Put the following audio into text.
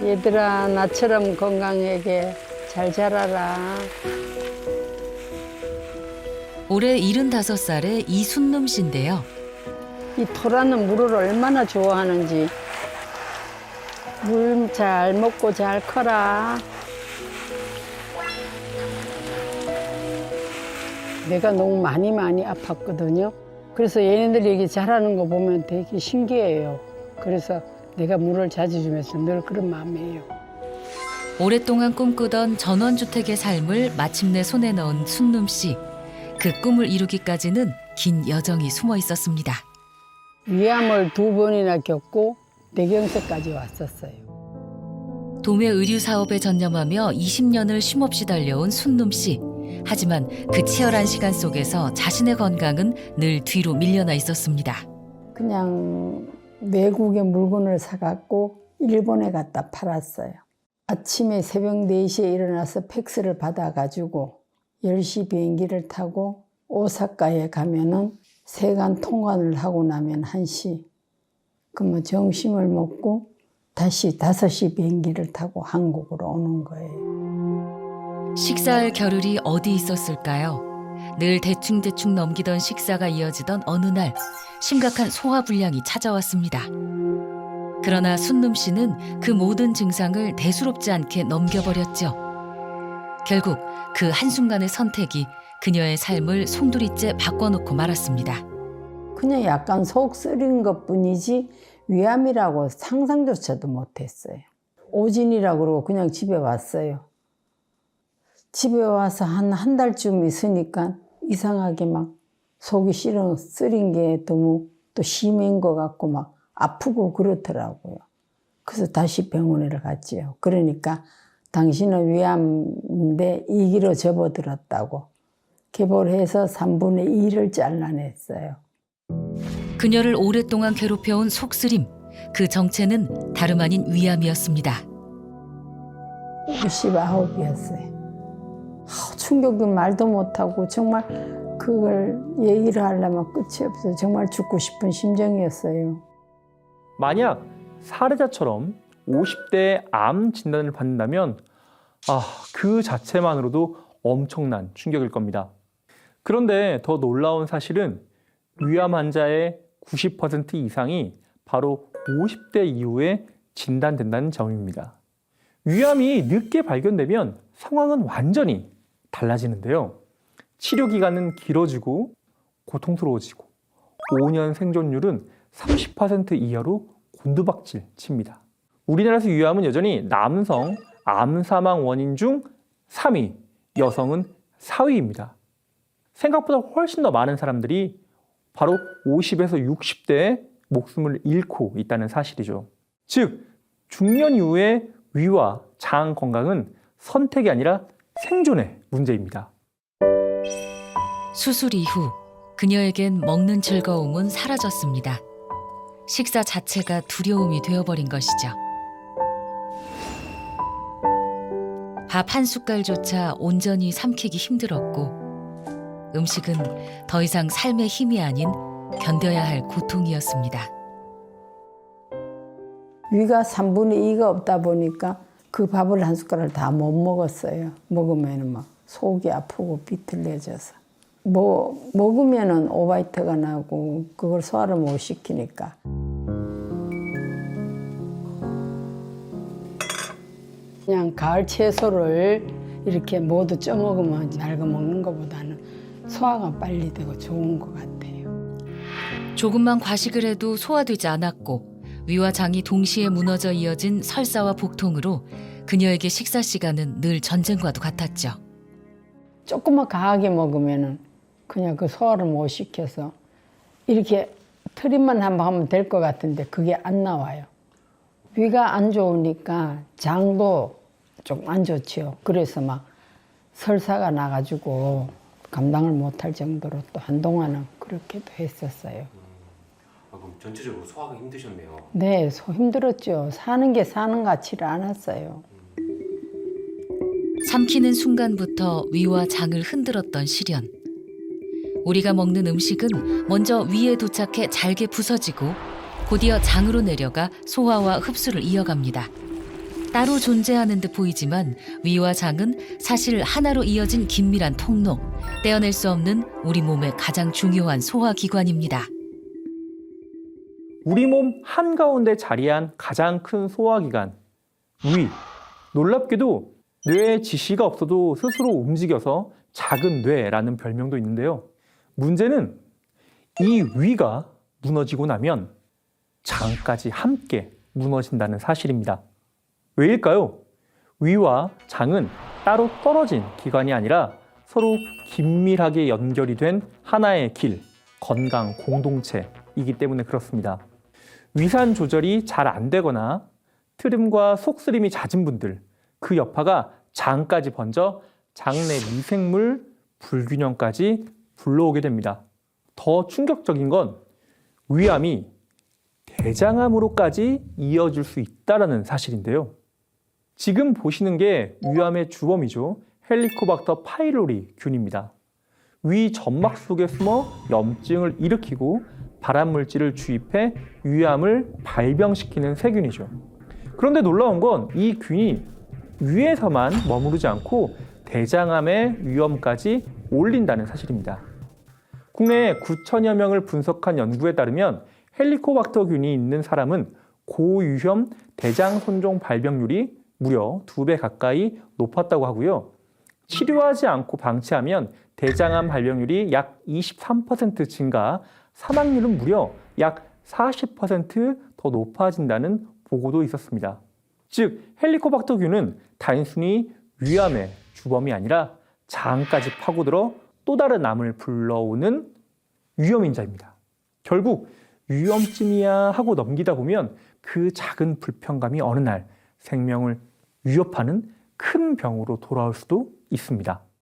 얘들아, 나처럼 건강하게 잘 자라라. 올해 75살의 이순놈 씨인데요. 이 토라는 물을 얼마나 좋아하는지. 물 잘 먹고 잘 커라. 내가 너무 많이 아팠거든요. 그래서 얘네들이 이렇게 자라는 거 보면 되게 신기해요. 그래서 내가 물을 자주 주면서 늘 그런 마음이에요. 오랫동안 꿈꾸던 전원주택의 삶을 마침내 손에 넣은 순놈 씨. 그 꿈을 이루기까지는 긴 여정이 숨어 있었습니다. 위암을 2번이나 겪고 뇌경색까지 왔었어요. 도매 의류 사업에 전념하며 20년을 쉼없이 달려온 순놈 씨. 하지만 그 치열한 시간 속에서 자신의 건강은 늘 뒤로 밀려나 있었습니다. 그냥 외국에 물건을 사갖고 일본에 갖다 팔았어요. 아침에 새벽 4시에 일어나서 팩스를 받아가지고 10시 비행기를 타고 오사카에 가면은 세관 통관을 하고 나면 1시. 그러면 점심을 먹고 다시 5시 비행기를 타고 한국으로 오는 거예요. 식사할 겨를이 어디 있었을까요? 늘 대충대충 넘기던 식사가 이어지던 어느 날 심각한 소화불량이 찾아왔습니다. 그러나 순놈 씨는 그 모든 증상을 대수롭지 않게 넘겨버렸죠. 결국 그 한순간의 선택이 그녀의 삶을 송두리째 바꿔놓고 말았습니다. 그냥 약간 속 쓰린 것뿐이지 위암이라고 상상조차도 못했어요. 오진이라고 그러고 그냥 집에 왔어요. 집에 와서 한 달쯤 있으니까 이상하게 막 속이 쓰린 게 너무 또 심한 것 같고 막 아프고 그렇더라고요. 그래서 다시 병원을 갔지요. 그러니까 당신은 위암인데 2기로 접어들었다고 개볼해서 3분의 2를 잘라냈어요. 그녀를 오랫동안 괴롭혀온 속쓰림. 그 정체는 다름 아닌 위암이었습니다. 59이었어요. 충격도 말도 못하고 정말 그걸 얘기를 하려면 끝이 없어요. 정말 죽고 싶은 심정이었어요. 만약 사례자처럼 50대에 암 진단을 받는다면 그 자체만으로도 엄청난 충격일 겁니다. 그런데 더 놀라운 사실은 위암 환자의 90% 이상이 바로 50대 이후에 진단된다는 점입니다. 위암이 늦게 발견되면 상황은 완전히 달라지는데요. 치료 기간은 길어지고 고통스러워지고 5년 생존율은 30% 이하로 곤두박질 칩니다. 우리나라에서 위암은 여전히 남성 암 사망 원인 중 3위, 여성은 4위입니다. 생각보다 훨씬 더 많은 사람들이 바로 50에서 60대에 목숨을 잃고 있다는 사실이죠. 즉, 중년 이후의 위와 장 건강은 선택이 아니라 생존의 문제입니다. 수술 이후 그녀에겐 먹는 즐거움은 사라졌습니다. 식사 자체가 두려움이 되어버린 것이죠. 밥 한 숟갈조차 온전히 삼키기 힘들었고 음식은 더 이상 삶의 힘이 아닌 견뎌야 할 고통이었습니다. 위가 3분의 2가 없다 보니까 그 밥을 한 숟가락을 다 못 먹었어요. 먹으면 막 속이 아프고 비틀려져서. 먹으면은 오바이트가 나고 그걸 소화를 못 시키니까. 그냥 가을 채소를 이렇게 모두 쪄 먹으면 낡아 먹는 것보다는 소화가 빨리 되고 좋은 것 같아요. 조금만 과식을 해도 소화되지 않았고 위와 장이 동시에 무너져 이어진 설사와 복통으로 그녀에게 식사 시간은 늘 전쟁과도 같았죠. 조금만 과하게 먹으면은 그냥 그 소화를 못 시켜서 이렇게 트림만 한번 하면 될 것 같은데 그게 안 나와요. 위가 안 좋으니까 장도 좀 안 좋지요. 그래서 막 설사가 나가지고 감당을 못할 정도로 또 한동안은 그렇게도 했었어요. 그럼 전체적으로 소화가 힘드셨네요. 네, 힘들었죠. 사는 게 사는 같지를 않았어요. 삼키는 순간부터 위와 장을 흔들었던 시련. 우리가 먹는 음식은 먼저 위에 도착해 잘게 부서지고 곧이어 장으로 내려가 소화와 흡수를 이어갑니다. 따로 존재하는 듯 보이지만 위와 장은 사실 하나로 이어진 긴밀한 통로, 떼어낼 수 없는 우리 몸의 가장 중요한 소화기관입니다. 우리 몸 한가운데 자리한 가장 큰 소화기관, 위. 놀랍게도 뇌에 지시가 없어도 스스로 움직여서 작은 뇌라는 별명도 있는데요. 문제는 이 위가 무너지고 나면 장까지 함께 무너진다는 사실입니다. 왜일까요? 위와 장은 따로 떨어진 기관이 아니라 서로 긴밀하게 연결이 된 하나의 길, 건강 공동체이기 때문에 그렇습니다. 위산 조절이 잘 안 되거나 트림과 속쓰림이 잦은 분들, 그 여파가 장까지 번져 장내 미생물 불균형까지 불러오게 됩니다. 더 충격적인 건 위암이 대장암으로까지 이어질 수 있다는 사실인데요. 지금 보시는 게 위암의 주범이죠. 헬리코박터 파일로리 균입니다. 위 점막 속에 숨어 염증을 일으키고 발암물질을 주입해 위암을 발병시키는 세균이죠. 그런데 놀라운 건 이 균이 위에서만 머무르지 않고 대장암의 위험까지 올린다는 사실입니다. 국내 9천여 명을 분석한 연구에 따르면 헬리코박터 균이 있는 사람은 고위험 대장손종 발병률이 무려 2배 가까이 높았다고 하고요. 치료하지 않고 방치하면 대장암 발병률이 약 23% 증가, 사망률은 무려 약 40% 더 높아진다는 보고도 있었습니다. 즉, 헬리코박터균은 단순히 위암의 주범이 아니라 장까지 파고들어 또 다른 암을 불러오는 위험인자입니다. 결국 위험쯤이야 하고 넘기다 보면 그 작은 불편감이 어느 날 생명을 위협하는 큰 병으로 돌아올 수도 있습니다.